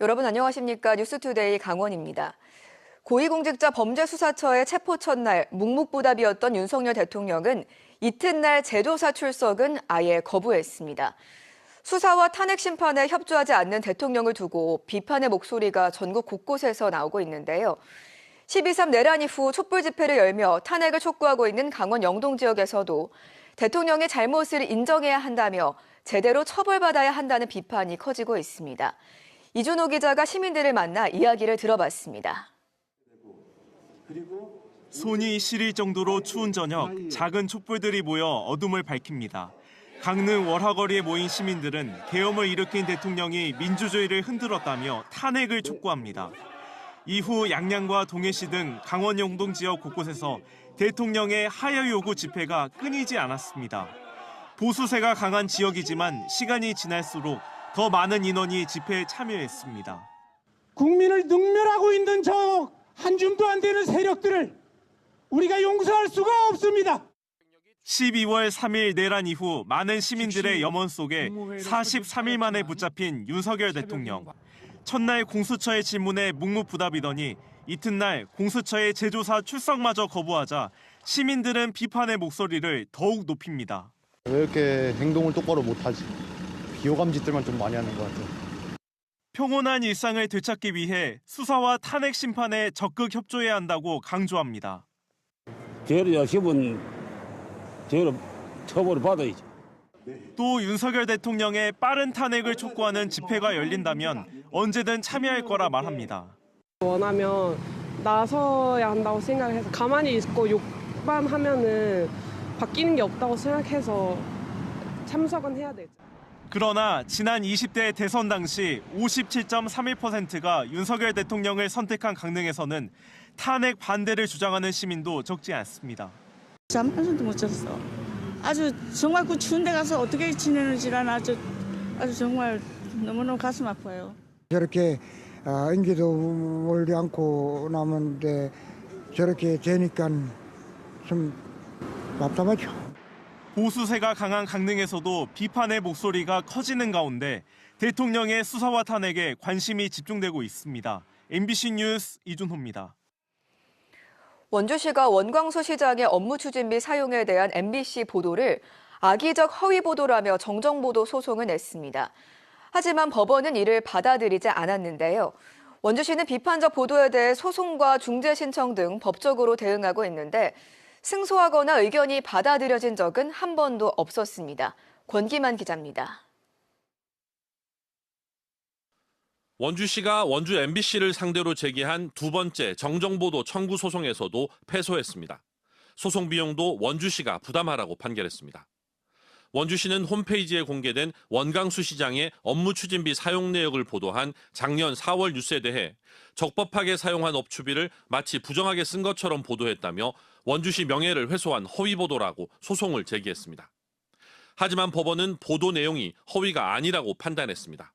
여러분 안녕하십니까? 뉴스투데이 강원입니다. 고위공직자 범죄수사처의 체포 첫날 묵묵부답이었던 윤석열 대통령은 이튿날 재조사 출석은 아예 거부했습니다. 수사와 탄핵 심판에 협조하지 않는 대통령을 두고 비판의 목소리가 전국 곳곳에서 나오고 있는데요. 12.3 내란 이후 촛불 집회를 열며 탄핵을 촉구하고 있는 강원 영동 지역에서도 대통령의 잘못을 인정해야 한다며 제대로 처벌받아야 한다는 비판이 커지고 있습니다. 이준호 기자가 시민들을 만나 이야기를 들어봤습니다. 손이 시릴 정도로 추운 저녁, 작은 촛불들이 모여 어둠을 밝힙니다. 강릉 월화거리에 모인 시민들은 계엄을 일으킨 대통령이 민주주의를 흔들었다며 탄핵을 촉구합니다. 이후 양양과 동해시 등 강원 영동 지역 곳곳에서 대통령의 하야 요구 집회가 끊이지 않았습니다. 보수세가 강한 지역이지만 시간이 지날수록 더 많은 인원이 집회에 참여했습니다. 국민을 능멸하고 있는 저 한 줌도 안 되는 세력들을 우리가 용서할 수가 없습니다. 12월 3일 내란 이후 많은 시민들의 염원 속에 43일 만에 붙잡힌 윤석열 대통령. 첫날 공수처의 질문에 묵묵부답이더니 이튿날 공수처의 재조사 출석마저 거부하자 시민들은 비판의 목소리를 더욱 높입니다. 왜 이렇게 행동을 똑바로 못하지? 비호감 짓들만 좀 많이 하는 것 같아요. 평온한 일상을 되찾기 위해 수사와 탄핵 심판에 적극 협조해야 한다고 강조합니다. 죄를 여시면 죄로 처벌을 받아야지. 또 윤석열 대통령의 빠른 탄핵을 촉구하는 집회가 열린다면 언제든 참여할 거라 말합니다. 원하면 나서야 한다고 생각해서 가만히 있고 욕만 하면은 바뀌는 게 없다고 생각해서 참석은 해야 되죠. 그러나 지난 20대 대선 당시 57.31%가 윤석열 대통령을 선택한 강릉에서는 탄핵 반대를 주장하는 시민도 적지 않습니다. 잠 한숨도 못 잤어. 아주 정말 그 추운 데 가서 어떻게 지내는지 아주 정말 너무너무 가슴 아파요. 저렇게 임기도 멀지 않고 남은데 저렇게 되니까 좀 답답하죠. 보수세가 강한 강릉에서도 비판의 목소리가 커지는 가운데 대통령의 수사와 탄핵에 관심이 집중되고 있습니다. MBC 뉴스 이준호입니다. 원주시가 원광수 시장의 업무 추진비 사용에 대한 MBC 보도를 악의적 허위 보도라며 정정보도 소송을 냈습니다. 하지만 법원은 이를 받아들이지 않았는데요. 원주시는 비판적 보도에 대해 소송과 중재 신청 등 법적으로 대응하고 있는데 승소하거나 의견이 받아들여진 적은 한 번도 없었습니다. 권기만 기자입니다. 원주시가 원주 MBC를 상대로 제기한 두 번째 정정보도 청구 소송에서도 패소했습니다. 소송 비용도 원주시가 부담하라고 판결했습니다. 원주시는 홈페이지에 공개된 원광수 시장의 업무 추진비 사용 내역을 보도한 작년 4월 뉴스에 대해 적법하게 사용한 업추비를 마치 부정하게 쓴 것처럼 보도했다며 원주시 명예를 훼손한 허위 보도라고 소송을 제기했습니다. 하지만 법원은 보도 내용이 허위가 아니라고 판단했습니다.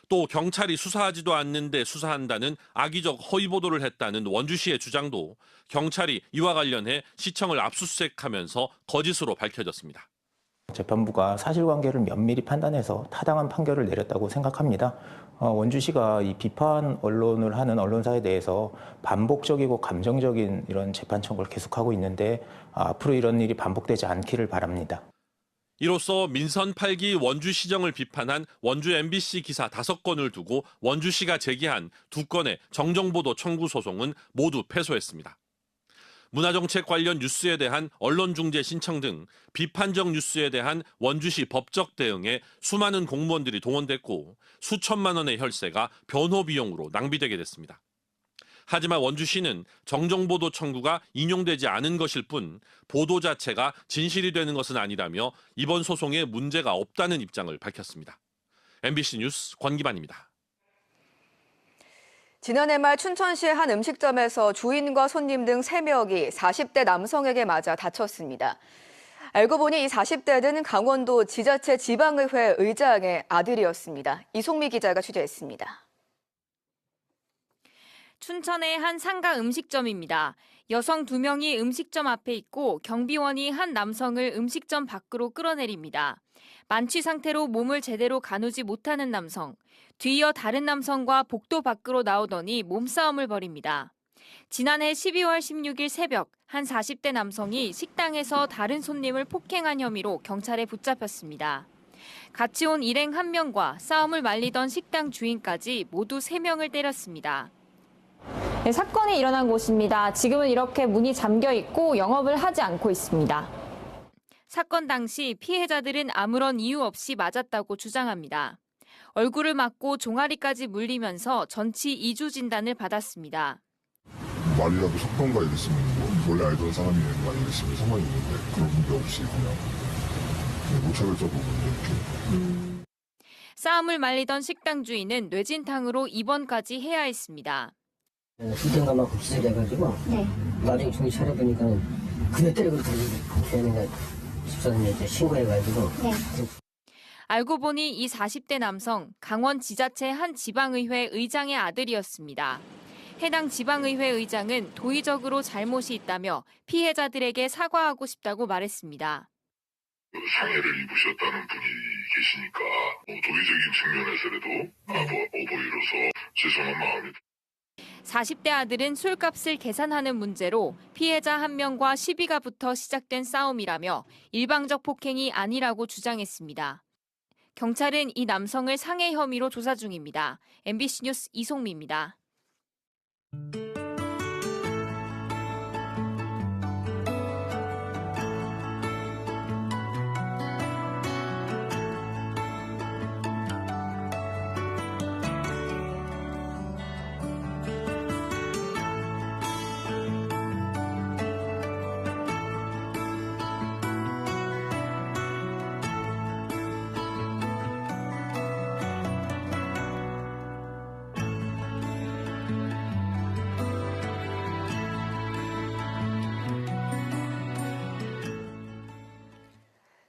또 경찰이 수사하지도 않는데 수사한다는 악의적 허위 보도를 했다는 원주시의 주장도 경찰이 이와 관련해 시청을 압수수색하면서 거짓으로 밝혀졌습니다. 재판부가 사실관계를 면밀히 판단해서 타당한 판결을 내렸다고 생각합니다. 원주시가 이 비판 언론을 하는 언론사에 대해서 반복적이고 감정적인 이런 재판 청구를 계속하고 있는데 앞으로 이런 일이 반복되지 않기를 바랍니다. 이로써 민선 8기 원주시정을 비판한 원주 MBC 기사 5건을 두고 원주시가 제기한 2건의 정정보도 청구 소송은 모두 패소했습니다. 문화정책 관련 뉴스에 대한 언론중재 신청 등 비판적 뉴스에 대한 원주시 법적 대응에 수많은 공무원들이 동원됐고 수천만 원의 혈세가 변호 비용으로 낭비되게 됐습니다. 하지만 원주시는 정정보도 청구가 인용되지 않은 것일 뿐 보도 자체가 진실이 되는 것은 아니라며 이번 소송에 문제가 없다는 입장을 밝혔습니다. MBC 뉴스 권기반입니다. 지난해 말 춘천시의 한 음식점에서 주인과 손님 등 3명이 40대 남성에게 맞아 다쳤습니다. 알고 보니 이 40대는 강원도 지자체 지방의회 의장의 아들이었습니다. 이송미 기자가 취재했습니다. 춘천의 한 상가 음식점입니다. 여성 2명이 음식점 앞에 있고 경비원이 한 남성을 음식점 밖으로 끌어내립니다. 만취 상태로 몸을 제대로 가누지 못하는 남성, 뒤이어 다른 남성과 복도 밖으로 나오더니 몸싸움을 벌입니다. 지난해 12월 16일 새벽 한 40대 남성이 식당에서 다른 손님을 폭행한 혐의로 경찰에 붙잡혔습니다. 같이 온 일행 1명과 싸움을 말리던 식당 주인까지 모두 3명을 때렸습니다. 네, 사건이 일어난 곳입니다. 지금은 이렇게 문이 잠겨 있고 영업을 하지 않고 있습니다. 사건 당시 피해자들은 아무런 이유 없이 맞았다고 주장합니다. 얼굴을 맞고 종아리까지 물리면서 전치 2주 진단을 받았습니다. 말이라도 속던가 이랬으면 원래 알던 사람이 많이 이랬으면 상관이 있는데 그런 문제 없이 그냥 무차별적으로 이렇게. 싸움을 말리던 식당 주인은 뇌진탕으로 입원까지 해야 했습니다. 수정감하고 기절해가지고 나중에 정신 차려보니까 그냥 때리고 걔네가 집사람한테 신고해가지고. 알고 보니 이 40대 남성 강원 지자체 한 지방의회 의장의 아들이었습니다. 해당 지방의회 의장은 도의적으로 잘못이 있다며 피해자들에게 사과하고 싶다고 말했습니다. 상해를 입으셨다는 분이 계시니까 도의적인 측면에서라도 어버이로서 죄송한 마음이. 40대 아들은 술값을 계산하는 문제로 피해자 1명과 시비가 붙어 시작된 싸움이라며 일방적 폭행이 아니라고 주장했습니다. 경찰은 이 남성을 상해 혐의로 조사 중입니다. MBC 뉴스 이송미입니다.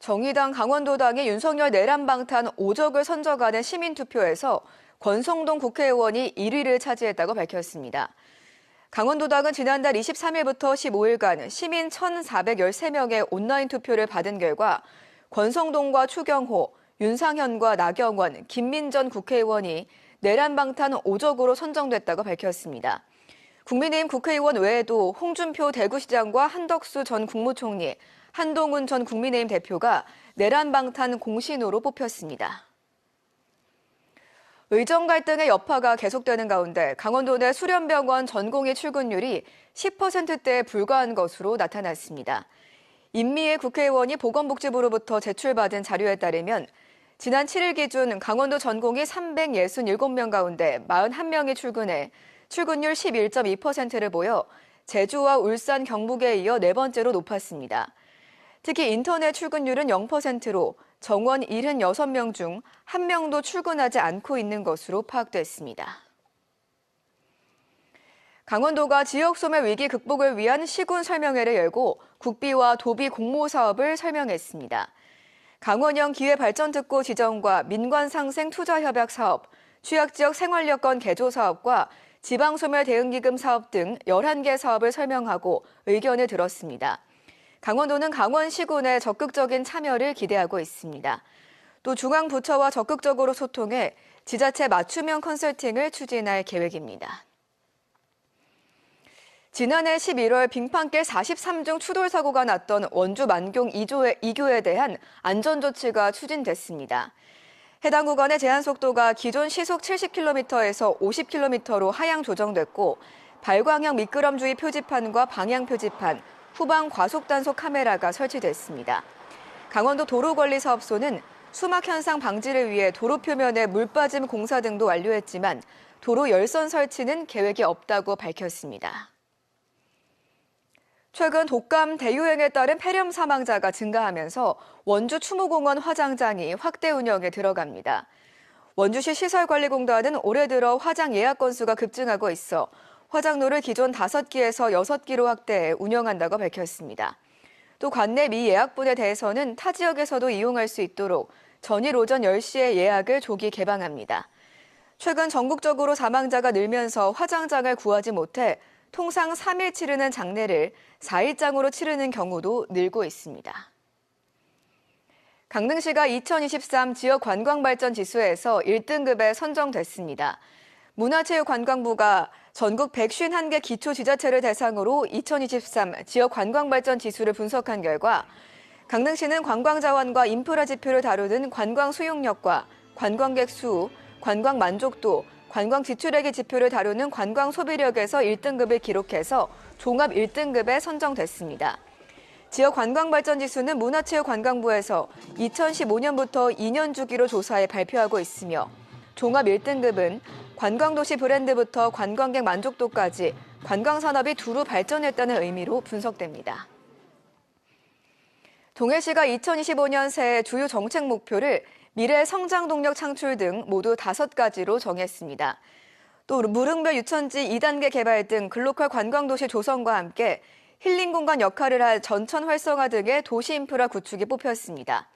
정의당 강원도당이 윤석열 내란 방탄 5적을 선정하는 시민투표에서 권성동 국회의원이 1위를 차지했다고 밝혔습니다. 강원도당은 지난달 23일부터 15일간 시민 1,413명의 온라인 투표를 받은 결과 권성동과 추경호, 윤상현과 나경원, 김민전 국회의원이 내란 방탄 5적으로 선정됐다고 밝혔습니다. 국민의힘 국회의원 외에도 홍준표 대구시장과 한덕수 전 국무총리, 한동훈 전 국민의힘 대표가 내란 방탄 공신으로 뽑혔습니다. 의정 갈등의 여파가 계속되는 가운데 강원도 내 수련병원 전공의 출근율이 10%대에 불과한 것으로 나타났습니다. 임미애 국회의원이 보건복지부로부터 제출받은 자료에 따르면 지난 7일 기준 강원도 전공의 367명 가운데 41명이 출근해 출근율 11.2%를 보여 제주와 울산, 경북에 이어 4번째로 높았습니다. 특히 인터넷 출근율은 0%로 정원 76명 중 1명도 출근하지 않고 있는 것으로 파악됐습니다. 강원도가 지역 소멸 위기 극복을 위한 시군 설명회를 열고 국비와 도비 공모 사업을 설명했습니다. 강원형 기회발전특구 지정과 민관상생 투자협약 사업, 취약지역 생활여건 개조 사업과 지방소멸 대응기금 사업 등 11개 사업을 설명하고 의견을 들었습니다. 강원도는 강원시군의 적극적인 참여를 기대하고 있습니다. 또 중앙부처와 적극적으로 소통해 지자체 맞춤형 컨설팅을 추진할 계획입니다. 지난해 11월 빙판길 43중 추돌 사고가 났던 원주 만경 2교에 대한 안전조치가 추진됐습니다. 해당 구간의 제한속도가 기존 시속 70km에서 50km로 하향 조정됐고 발광형 미끄럼주의 표지판과 방향 표지판, 후방 과속 단속 카메라가 설치됐습니다. 강원도 도로관리사업소는 수막 현상 방지를 위해 도로 표면에 물 빠짐 공사 등도 완료했지만 도로 열선 설치는 계획이 없다고 밝혔습니다. 최근 독감 대유행에 따른 폐렴 사망자가 증가하면서 원주 추모공원 화장장이 확대 운영에 들어갑니다. 원주시 시설관리공단은 올해 들어 화장 예약 건수가 급증하고 있어 화장로를 기존 5기에서 6기로 확대해 운영한다고 밝혔습니다. 또 관내 미예약분에 대해서는 타 지역에서도 이용할 수 있도록 전일 오전 10시에 예약을 조기 개방합니다. 최근 전국적으로 사망자가 늘면서 화장장을 구하지 못해 통상 3일 치르는 장례를 4일장으로 치르는 경우도 늘고 있습니다. 강릉시가 2023 지역관광발전지수에서 1등급에 선정됐습니다. 문화체육관광부가 전국 151개 기초지자체를 대상으로 2023 지역관광발전지수를 분석한 결과 강릉시는 관광자원과 인프라 지표를 다루는 관광 수용력과 관광객 수, 관광 만족도, 관광 지출액의 지표를 다루는 관광 소비력에서 1등급을 기록해서 종합 1등급에 선정됐습니다. 지역관광발전지수는 문화체육관광부에서 2015년부터 2년 주기로 조사해 발표하고 있으며 종합 1등급은 관광도시 브랜드부터 관광객 만족도까지 관광산업이 두루 발전했다는 의미로 분석됩니다. 동해시가 2025년 새해 주요 정책 목표를 미래 성장 동력 창출 등 모두 5가지로 정했습니다. 또 무릉별 유천지 2단계 개발 등 글로컬 관광도시 조성과 함께 힐링 공간 역할을 할 전천 활성화 등의 도시 인프라 구축이 뽑혔습니다.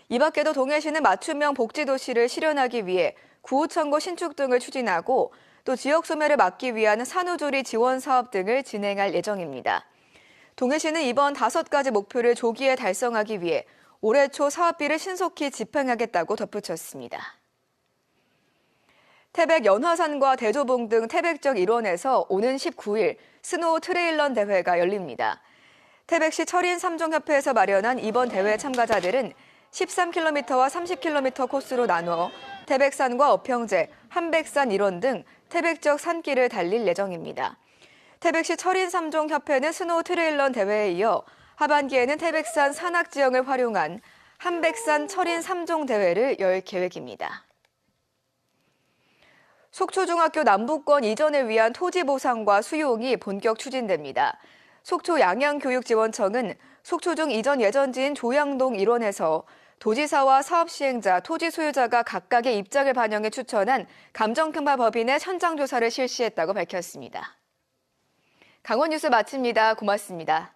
이 밖에도 동해시는 맞춤형 복지도시를 실현하기 위해 구호천고 신축 등을 추진하고 또 지역 소멸을 막기 위한 산후조리 지원 사업 등을 진행할 예정입니다. 동해시는 이번 5가지 목표를 조기에 달성하기 위해 올해 초 사업비를 신속히 집행하겠다고 덧붙였습니다. 태백 연화산과 대조봉 등 태백 지역 일원에서 오는 19일 스노우 트레일런 대회가 열립니다. 태백시 철인 3종협회에서 마련한 이번 대회 참가자들은 13km와 30km 코스로 나눠 태백산과 어평제, 한백산 일원 등 태백 지역 산길을 달릴 예정입니다. 태백시 철인 3종협회는 스노우 트레일런 대회에 이어 하반기에는 태백산 산악 지형을 활용한 한백산 철인 3종 대회를 열 계획입니다. 속초중학교 남북권 이전을 위한 토지 보상과 수용이 본격 추진됩니다. 속초 양양교육지원청은 속초중 이전 예전지인 조양동 일원에서 도지사와 사업시행자, 토지 소유자가 각각의 입장을 반영해 추천한 감정평가 법인의 현장조사를 실시했다고 밝혔습니다. 강원 뉴스 마칩니다. 고맙습니다.